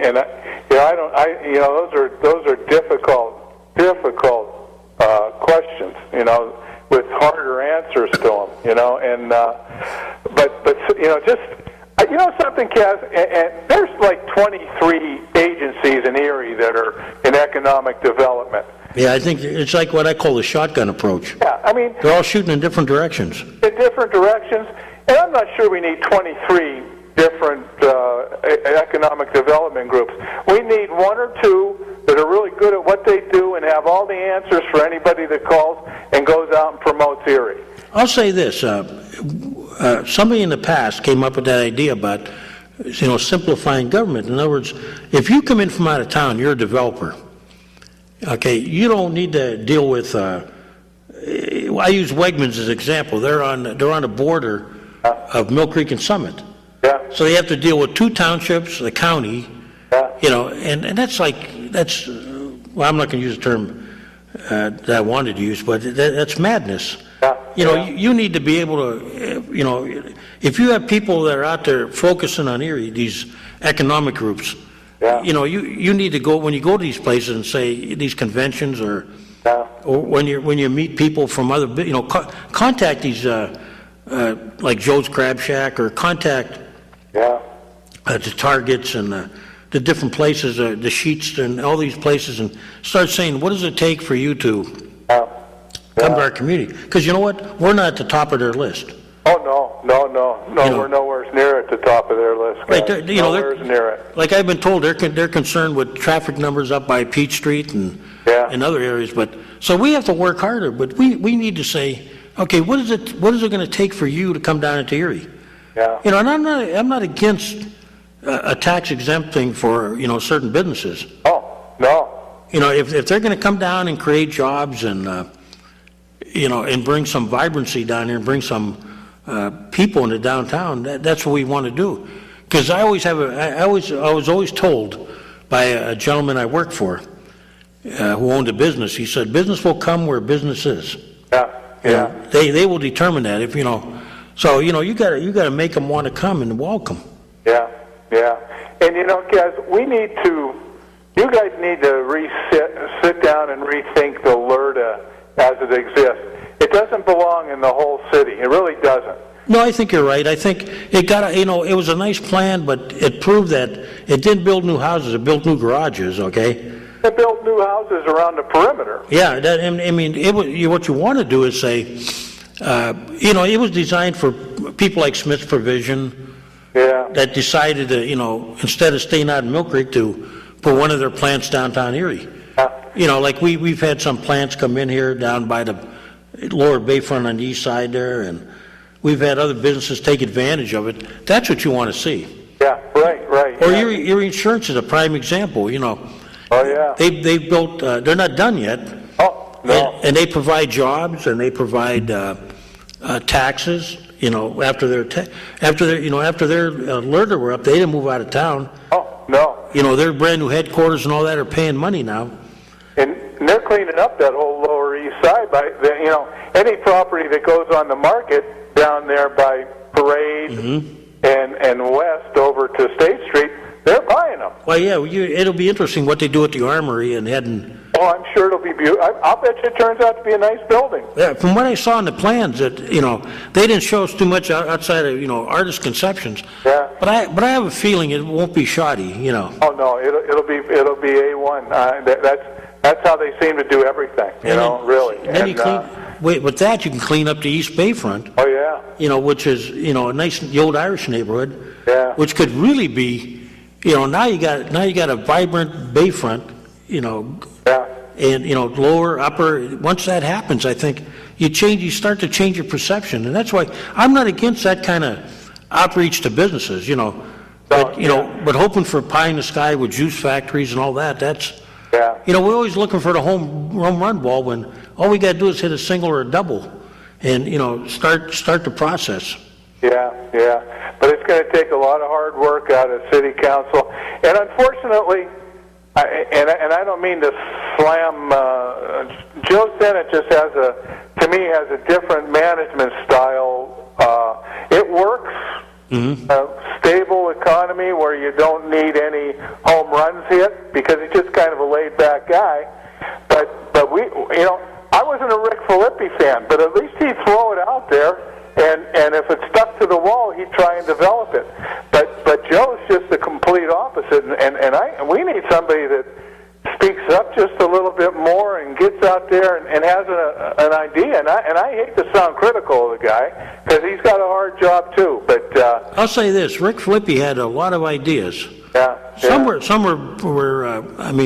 you know, those are difficult questions, you know, with harder answers to them, you know, and but you know, just you know something, Kaz, and there's like 23 agencies in Erie that are in economic development.
Yeah, I think it's like what I call the shotgun approach.
Yeah, I mean,
they're all shooting in different directions.
In different directions, and I'm not sure we need 23 different economic development groups. We need one or two that are really good at what they do and have all the answers for anybody that calls and goes out and promotes Erie.
I'll say this: somebody in the past came up with that idea about, you know, simplifying government. In other words, if you come in from out of town, you're a developer. Okay, you don't need to deal with. I use Wegmans as an example. They're on the border of Mill Creek and Summit.
Yeah.
So they have to deal with two townships, the county.
Yeah.
You know, and that's well, I'm not going to use the term that I wanted to use, but that's madness.
Yeah.
You know, you need to be able to, you know, if you have people that are out there focusing on Erie, these economic groups.
Yeah.
You know, you need to go, when you go to these places and say, these conventions, or when you meet people from other, you know, contact these, like Joe's Crab Shack, or contact the Targets and the different places, the Sheets and all these places, and start saying, what does it take for you to come to our community? Because you know what? We're not at the top of their list.
Oh, no, we're nowhere near at the top of their list.
Right, you know,
nowhere near it.
Like I've been told, they're concerned with traffic numbers up by Peach Street and other areas. But so we have to work harder. But we need to say, okay, what is it going to take for you to come down into Erie?
Yeah.
You know, and I'm not against a tax exempt thing for, you know, certain businesses.
Oh, no.
You know, if they're going to come down and create jobs and you know, and bring some vibrancy down here and bring some people into downtown, that's what we want to do. Because I was always told by a gentleman I worked for who owned a business. He said, "Business will come where business is."
Yeah.
They will determine that, if you know. So you know, you got to make them want to come and welcome.
Yeah. And you know, guys, you guys need to sit down and rethink the LERTA as it exists. It doesn't belong in the whole city. It really doesn't.
No, I think you're right. I think it got, you know, it was a nice plan, but it proved that it didn't build new houses. It built new garages. Okay.
It built new houses around the perimeter.
Yeah, I mean, what you want to do is say, you know, it was designed for people like Smith's Provision.
Yeah.
That decided to, you know, instead of staying out in Mill Creek, to put one of their plants downtown Erie. You know, like we've had some plants come in here down by the lower bayfront on the east side there, and we've had other businesses take advantage of it. That's what you want to see.
Yeah, right.
Or your insurance is a prime example, you know.
Oh, yeah.
They've built, they're not done yet.
Oh, no.
And they provide jobs, and they provide taxes, you know, after their LERTA were up, they didn't move out of town.
Oh, no.
You know, their brand new headquarters and all that are paying money now.
And they're cleaning up that whole Lower East Side. You know, any property that goes on the market down there by Parade and west over to State Street, they're buying them.
Well, yeah, it'll be interesting what they do at the Armory and heading.
Oh, I'm sure it'll be beautiful. I'll bet you it turns out to be a nice building.
Yeah, from what I saw in the plans, that, you know, they didn't show us too much outside of, you know, artist conceptions.
Yeah.
But I have a feeling it won't be shoddy, you know.
Oh no, it'll be A1. That's how they seem to do everything. You know, really.
Wait, with that you can clean up the East Bayfront.
Oh yeah.
You know, which is, you know, a nice, the old Irish neighborhood.
Yeah.
Which could really be, you know, now you got a vibrant Bayfront, you know.
Yeah.
And, you know, lower, upper, once that happens, I think you start to change your perception. And that's why I'm not against that kind of outreach to businesses, you know. But, but hoping for pie in the sky with juice factories and all that, that's,
Yeah.
we're always looking for the home run ball when all we got to do is hit a single or a double and, start the process.
Yeah. But it's going to take a lot of hard work out of city council. And unfortunately, I don't mean to slam, Joe Senate just to me, has a different management style. It works.
Mm-hmm.
A stable economy where you don't need any home runs hit because he's just kind of a laid-back guy. But we, I wasn't a Rick Filippi fan, but at least he'd throw it out there, and if it stuck to the wall, he'd try and develop it. But Joe's just the complete opposite, and we need somebody that speaks up just a little bit more and gets out there and has an idea. And I hate to sound critical of the guy because he's got a hard job too. But
I'll say this: Rick Filippi had a lot of ideas.
Yeah.
Some were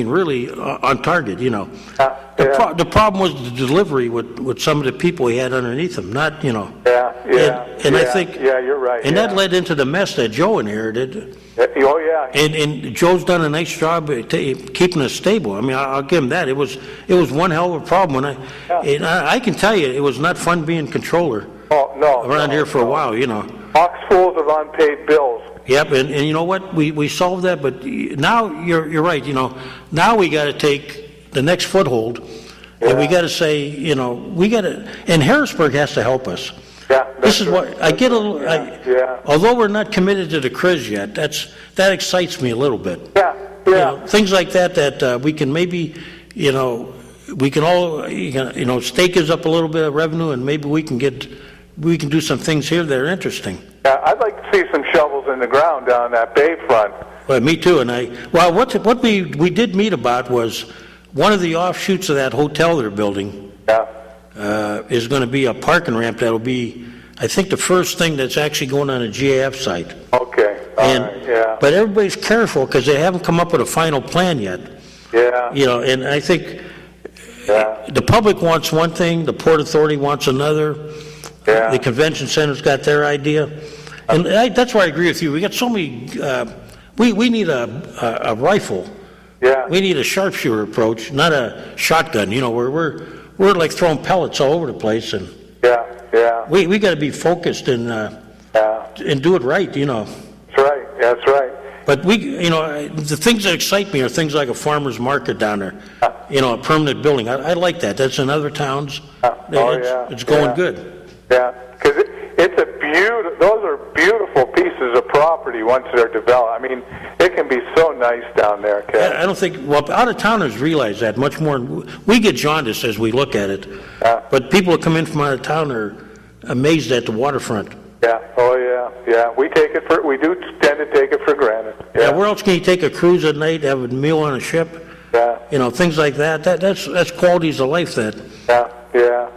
really on target. The problem was the delivery with some of the people he had underneath him. Not And I think
you're right.
And that led into the mess that Joe inherited.
Oh yeah.
And Joe's done a nice job at keeping us stable. I mean, I'll give him that. It was one hell of a problem. And I can tell you, it was not fun being controller.
Oh no.
Around here for a while,
Box fulls of unpaid bills.
Yep, and you know what? We solved that, but now you're right. Now we got to take the next foothold, and we got to say, we got to. And Harrisburg has to help us.
Yeah,
this is what I get a little. Although we're not committed to the CRIZ yet, that excites me a little bit.
Yeah.
Things like that we can maybe, we can all, stake us up a little bit of revenue, and maybe we can do some things here that are interesting.
Yeah, I'd like to see some shovels in the ground down that bay front.
Well, me too. And what we did meet about was one of the offshoots of that hotel they're building. Is going to be a parking ramp that'll be, I think, the first thing that's actually going on a GAF site.
Okay. All right.
But everybody's careful because they haven't come up with a final plan yet.
Yeah.
And I think the public wants one thing, the Port Authority wants another.
Yeah.
The convention center's got their idea. And that's where I agree with you. We got so many, we need a rifle.
Yeah.
We need a sharpshooter approach, not a shotgun, where we're like throwing pellets all over the place. And we got to be focused and do it right,
That's right.
But the things that excite me are things like a farmer's market down there, a permanent building. I like that. That's in other towns. It's going good.
Yeah, because those are beautiful pieces of property once they're developed. I mean, it can be so nice down there, Kevin.
I don't think, out-of-towners realize that much more. We get jaundiced as we look at it, but people who come in from out of town are amazed at the waterfront.
Yeah, we do tend to take it for granted.
Yeah, where else can you take a cruise at night, have a meal on a ship?
Yeah.
Things like that. That's qualities of life that.
Yeah.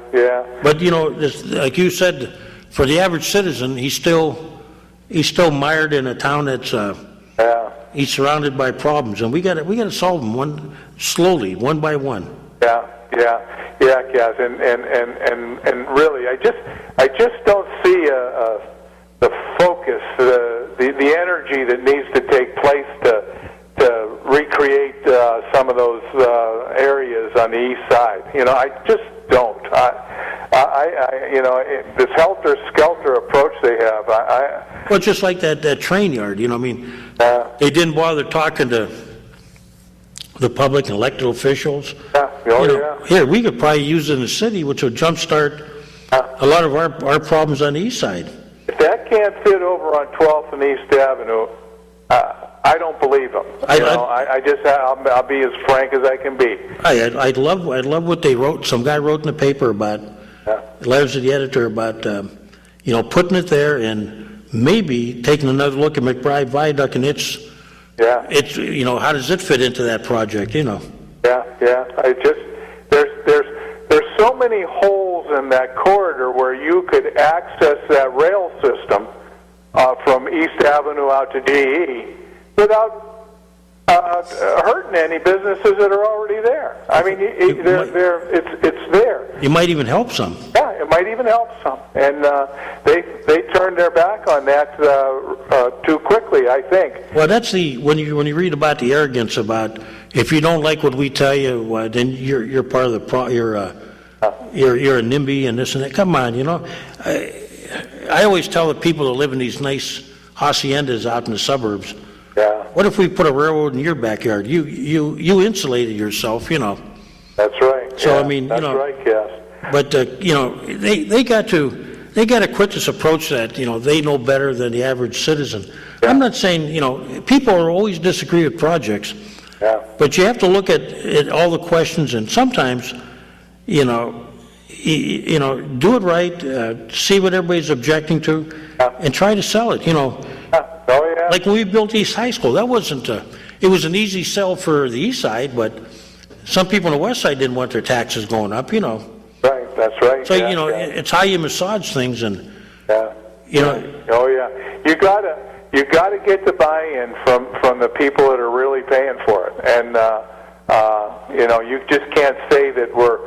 But like you said, for the average citizen, he's still mired in a town that's he's surrounded by problems, and we got to solve them slowly, one by one.
Yeah, Kaz, and really, I just don't see the focus, the energy that needs to take place to recreate some of those areas on the east side. I just don't. This helter-skelter approach they have.
Well, just like that train yard. They didn't bother talking to the public and elected officials. Here, we could probably use it in the city, which would jumpstart a lot of our problems on the east side.
If that can't fit over on 12th and East Avenue, I don't believe them. I'll be as frank as I can be.
I'd love what they wrote. Some guy wrote in the paper about letters to the editor about putting it there and maybe taking another look at McBride Viaduct and it's how does it fit into that project? There's so many holes in that corridor where you could access that rail system from East Avenue out to DE without hurting any businesses that are already there. I mean, it's there. You might even help some.
Yeah, it might even help some. And they turned their back on that too quickly, I think.
Well, that's when you read about the arrogance about if you don't like what we tell you, well, then you're part of the you're a NIMBY and this and that. Come on, I always tell the people that live in these nice haciendas out in the suburbs.
Yeah.
What if we put a railroad in your backyard? You insulated yourself,
That's right.
So,
yeah,
I mean,
that's right, yes.
But they got to quit this approach that they know better than the average citizen. Yeah. I'm not saying people are always disagree with projects.
Yeah.
But you have to look at all the questions, and sometimes do it right, see what everybody's objecting to, and try to sell it.
Oh yeah.
Like when we built East High School, that wasn't it was an easy sell for the East Side, but some people on the West Side didn't want their taxes going up.
Right. That's right.
So
yeah,
it's how you massage things, and
Oh yeah. You gotta get the buy-in from the people that are really paying for it, and you just can't say that we're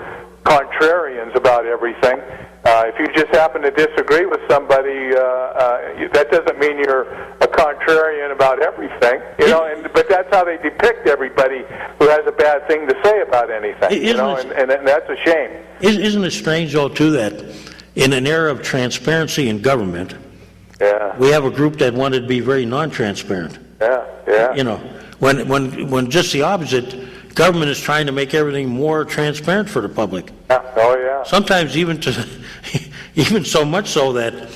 contrarians about everything. If you just happen to disagree with somebody, that doesn't mean you're a contrarian about everything. But that's how they depict everybody who has a bad thing to say about anything. And that's a shame.
Isn't it strange, though, too, that in an era of transparency in government, we have a group that wanted to be very non-transparent.
Yeah.
When just the opposite. Government is trying to make everything more transparent for the public.
Oh yeah.
Sometimes even so much so that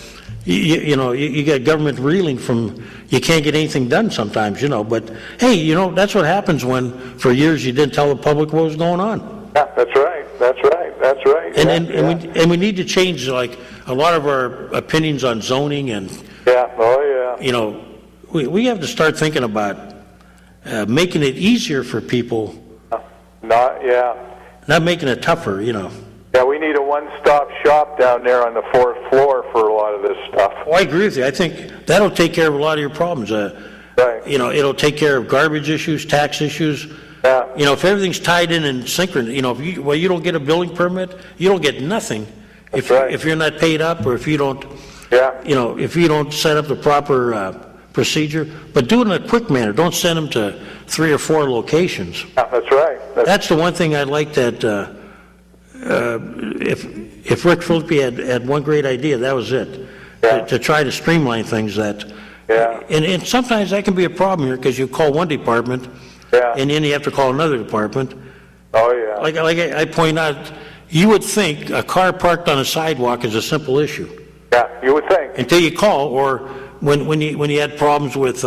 you get government reeling from you can't get anything done sometimes. But hey, that's what happens when for years you didn't tell the public what was going on.
Yeah, that's right.
And we need to change like a lot of our opinions on zoning and we have to start thinking about making it easier for people. Not making it tougher,
Yeah, we need a one-stop shop down there on the 4th floor for a lot of this stuff.
Well, I agree with you. I think that'll take care of a lot of your problems.
Right.
It'll take care of garbage issues, tax issues.
Yeah.
If everything's tied in and synchronous, if you don't get a building permit, you don't get nothing. If you're not paid up or if you don't, if you don't set up the proper procedure, but do it in a quick manner. Don't send them to 3 or 4 locations.
Yeah, that's right.
That's the one thing I'd like that if Rick Philippi had one great idea, that was it. To try to streamline things and sometimes that can be a problem here because you call one department and then you have to call another department.
Oh yeah.
Like I point out, you would think a car parked on a sidewalk is a simple issue.
Yeah, you would think.
Until you call, or when you had problems with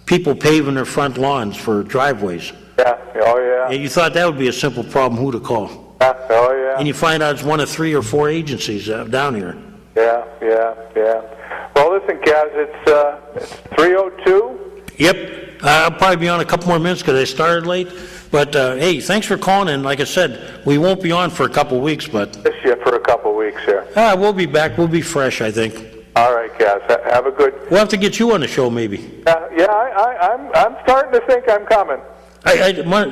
people paving their front lawns for driveways.
Yeah, oh yeah.
And you thought that would be a simple problem, who to call.
Oh yeah.
And you find out it's one of 3 or 4 agencies down here.
Yeah. Well, listen, Kaz, it's 3:02.
Yep. I'll probably be on a couple more minutes because I started late. But, hey, thanks for calling. And like I said, we won't be on for a couple weeks, but...
Miss you for a couple weeks here.
We'll be back. We'll be fresh, I think.
All right, Kaz. Have a good...
We'll have to get you on the show, maybe.
I'm starting to think I'm coming.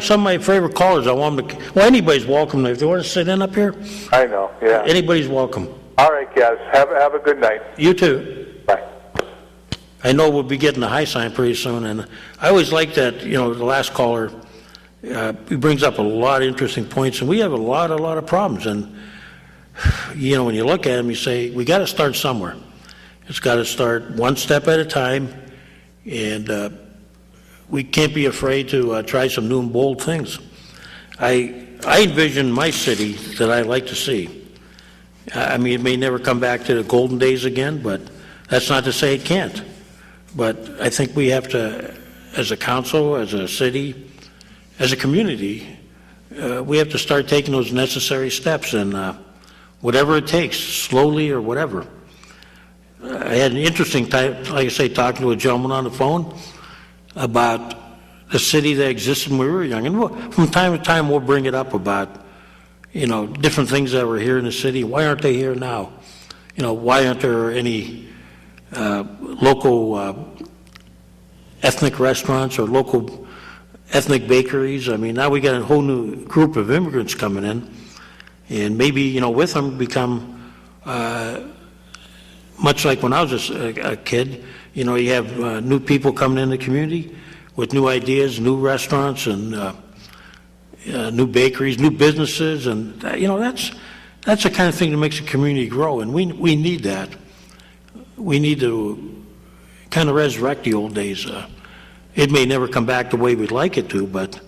Some of my favorite callers, I want them to... Well, anybody's welcome. If they want to sit in up here...
I know, yeah.
Anybody's welcome.
All right, Kaz. Have a good night.
You too.
Bye.
I know we'll be getting the high sign pretty soon, and I always like that, the last caller, he brings up a lot of interesting points, and we have a lot of problems, and, when you look at them, you say, we got to start somewhere. It's got to start one step at a time, and we can't be afraid to try some new and bold things. I envision my city that I like to see. I mean, it may never come back to the golden days again, but that's not to say it can't. But I think we have to, as a council, as a city, as a community, we have to start taking those necessary steps, and whatever it takes, slowly or whatever. I had an interesting time, like I say, talking to a gentleman on the phone about the city that existed when we were young. And from time to time, we'll bring it up about, different things that were here in the city. Why aren't they here now? Why aren't there any local ethnic restaurants or local ethnic bakeries? I mean, now we got a whole new group of immigrants coming in, and maybe, with them become much like when I was a kid, you know, you have new people coming in the community with new ideas, new restaurants, and new bakeries, new businesses, and you know, that's the kind of thing that makes a community grow, and we need that. We need to kind of resurrect the old days. It may never come back the way we'd like it to, but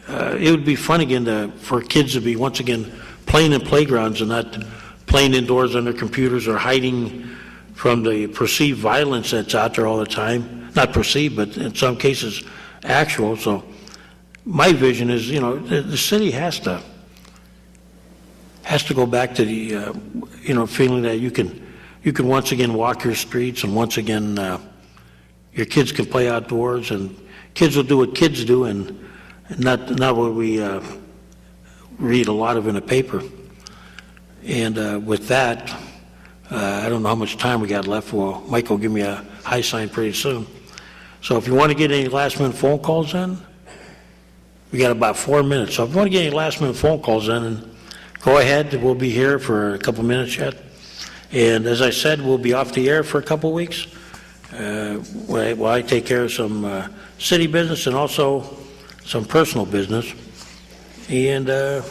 it would be fun again for kids to be once again playing in playgrounds and not playing indoors on their computers or hiding from the perceived violence that's out there all the time. Not perceived, but in some cases actual. So my vision is, you know, the city has to go back to the, you know, feeling that you can once again walk your streets, and once again your kids can play outdoors, and kids will do what kids do, and not what we read a lot of in the paper. And with that, I don't know how much time we got left. Well, Mike will give me a high sign pretty soon. So if you want to get any last minute phone calls in, we got about 4 minutes. So if you want to get any last minute phone calls in, go ahead. We'll be here for a couple minutes yet. And as I said, we'll be off the air for a couple weeks while I take care of some city business and also some personal business. And I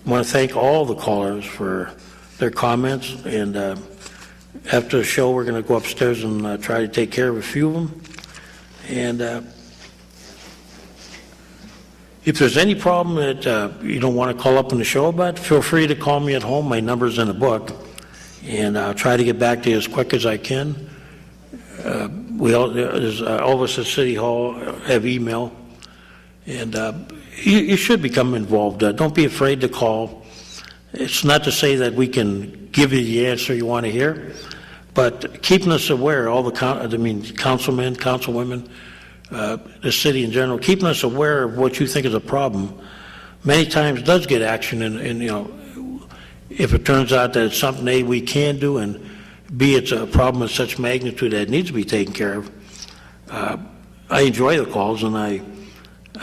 want to thank all the callers for their comments. And after the show, we're going to go upstairs and try to take care of a few of them. And if there's any problem that you don't want to call up in the show about, feel free to call me at home. My number's in the book, and I'll try to get back to you as quick as I can. All of us at City Hall have email, and you should become involved. Don't be afraid to call. It's not to say that we can give you the answer you want to hear, but keeping us aware, councilmen, councilwomen, the city in general, keeping us aware of what you think is a problem, many times does get action, and you know, if it turns out that it's something A, we can do, and B, it's a problem of such magnitude that it needs to be taken care of. I enjoy the calls, and I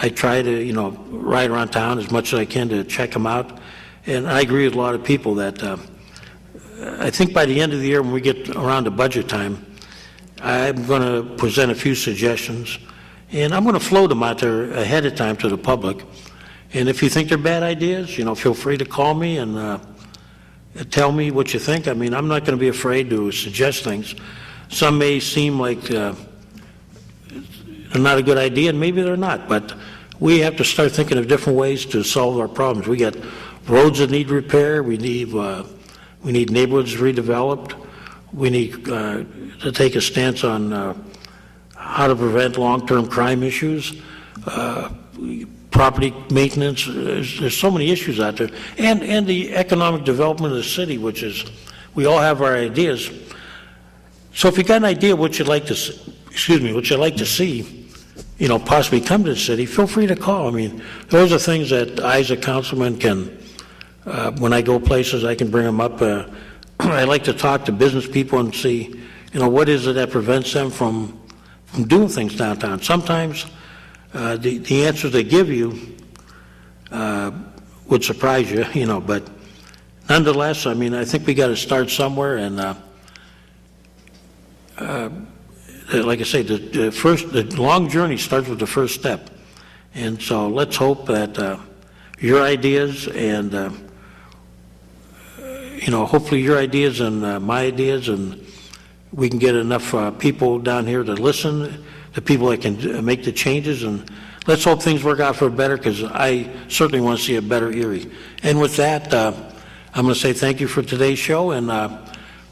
try to, you know, ride around town as much as I can to check them out, and I agree with a lot of people that I think by the end of the year, when we get around to budget time, I'm going to present a few suggestions, and I'm going to float them out there ahead of time to the public. And if you think they're bad ideas, you know, feel free to call me and tell me what you think. I mean, I'm not going to be afraid to suggest things. Some may seem like they're not a good idea, and maybe they're not, but we have to start thinking of different ways to solve our problems. We got roads that need repair. We need neighborhoods redeveloped. We need to take a stance on how to prevent long-term crime issues, property maintenance. There's so many issues out there, and the economic development of the city, which is, we all have our ideas. So if you got an idea what you'd like to see, you know, possibly come to the city, feel free to call. I mean, those are things that I, as a councilman, can, when I go places, I can bring them up. I like to talk to business people and see, you know, what is it that prevents them from doing things downtown. Sometimes the answers they give you would surprise you, you know, but nonetheless, I mean, I think we got to start somewhere, and like I say, the long journey starts with the first step, and so let's hope that your ideas and you know, hopefully your ideas and my ideas, and we can get enough people down here to listen, the people that can make the changes, and let's hope things work out for better, because I certainly want to see a better Erie. And with that, I'm going to say thank you for today's show, and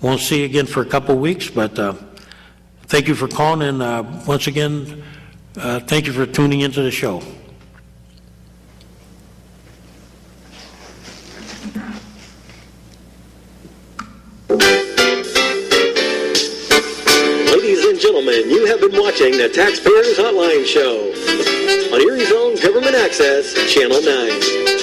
won't see you again for a couple of weeks, but thank you for calling, and once again, thank you for tuning into the show.
Ladies and gentlemen, you have been watching the Taxpayers Hotline Show on Erie's own Government Access, Channel 9.